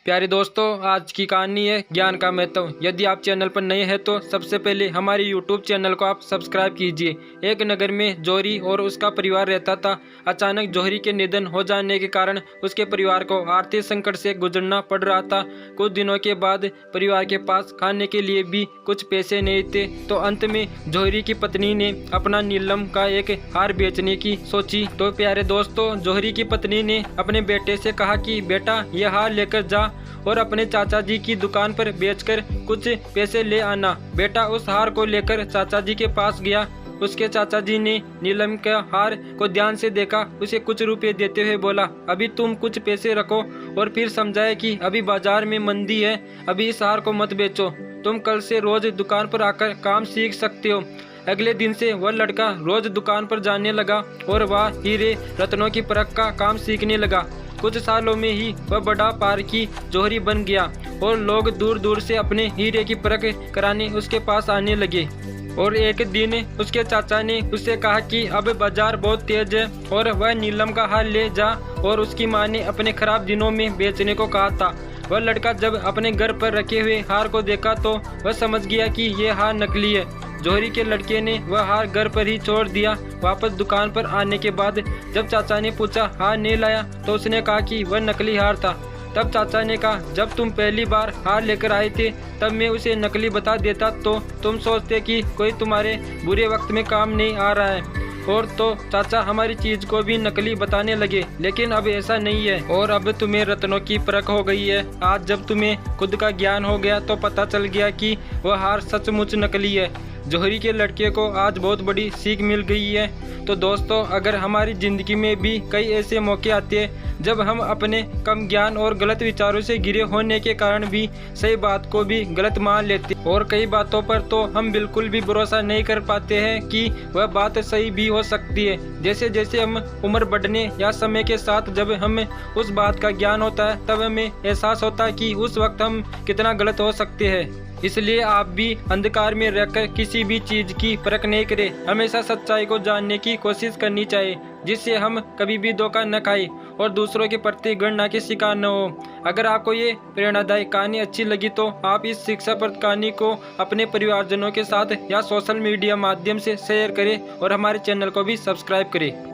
प्यारे दोस्तों, आज की कहानी है ज्ञान का महत्व। यदि आप चैनल पर नए हैं तो सबसे पहले हमारे यूट्यूब चैनल को आप सब्सक्राइब कीजिए। एक नगर में जौहरी और उसका परिवार रहता था। अचानक जौहरी के निधन हो जाने के कारण उसके परिवार को आर्थिक संकट से गुजरना पड़ रहा था। कुछ दिनों के बाद परिवार के पास खाने के लिए भी कुछ पैसे नहीं थे, तो अंत में जौहरी की पत्नी ने अपना नीलम का एक हार बेचने की सोची। तो प्यारे दोस्तों, जौहरी की पत्नी ने अपने बेटे से कहा कि बेटा, यह हार लेकर जा और अपने चाचा जी की दुकान पर बेचकर कुछ पैसे ले आना। बेटा उस हार को लेकर चाचा जी के पास गया। उसके चाचा जी ने नीलम के हार को ध्यान से देखा, उसे कुछ रुपए देते हुए बोला, अभी तुम कुछ पैसे रखो, और फिर समझाया कि अभी बाजार में मंदी है, अभी इस हार को मत बेचो, तुम कल से रोज दुकान पर आकर काम सीख सकते हो। अगले दिन से वह लड़का रोज दुकान पर जाने लगा और वह हीरे रत्नों की परख का काम सीखने लगा। कुछ सालों में ही वह बड़ा पारखी जौहरी बन गया और लोग दूर दूर से अपने हीरे की परख कराने उसके पास आने लगे। और एक दिन उसके चाचा ने उससे कहा कि अब बाजार बहुत तेज है और वह नीलम का हार ले जा, और उसकी माँ ने अपने खराब दिनों में बेचने को कहा था। वह लड़का जब अपने घर पर रखे हुए हार को देखा तो वह समझ गया कि यह हार नकली है। जौहरी के लड़के ने वह हार घर पर ही छोड़ दिया। वापस दुकान पर आने के बाद जब चाचा ने पूछा हार नहीं लाया, तो उसने कहा कि वह नकली हार था। तब चाचा ने कहा, जब तुम पहली बार हार लेकर आए थे तब मैं उसे नकली बता देता तो तुम सोचते कि कोई तुम्हारे बुरे वक्त में काम नहीं आ रहा है, और तो चाचा हमारी चीज को भी नकली बताने लगे। लेकिन अब ऐसा नहीं है, और अब तुम्हें रत्नों की परख हो गई है। आज जब तुम्हें खुद का ज्ञान हो गया तो पता चल गया कि वह हार सचमुच नकली है। जौहरी के लड़के को आज बहुत बड़ी सीख मिल गई है। तो दोस्तों, अगर हमारी ज़िंदगी में भी कई ऐसे मौके आते हैं जब हम अपने कम ज्ञान और गलत विचारों से घिरे होने के कारण भी सही बात को भी गलत मान लेते हैं, और कई बातों पर तो हम बिल्कुल भी भरोसा नहीं कर पाते हैं कि वह बात सही भी हो सकती है। जैसे जैसे हम उम्र बढ़ने या समय के साथ जब हमें उस बात का ज्ञान होता है तब हमें एहसास होता है कि उस वक्त हम कितना गलत हो सकते हैं। इसलिए आप भी अंधकार में रहकर किसी भी चीज की परख नहीं करें। हमेशा सच्चाई को जानने की कोशिश करनी चाहिए, जिससे हम कभी भी धोखा न खाएं और दूसरों के प्रति घृणा के शिकार न हो। अगर आपको ये प्रेरणादायक कहानी अच्छी लगी तो आप इस शिक्षाप्रद कहानी को अपने परिवारजनों के साथ या सोशल मीडिया माध्यम से शेयर करें और हमारे चैनल को भी सब्सक्राइब करें।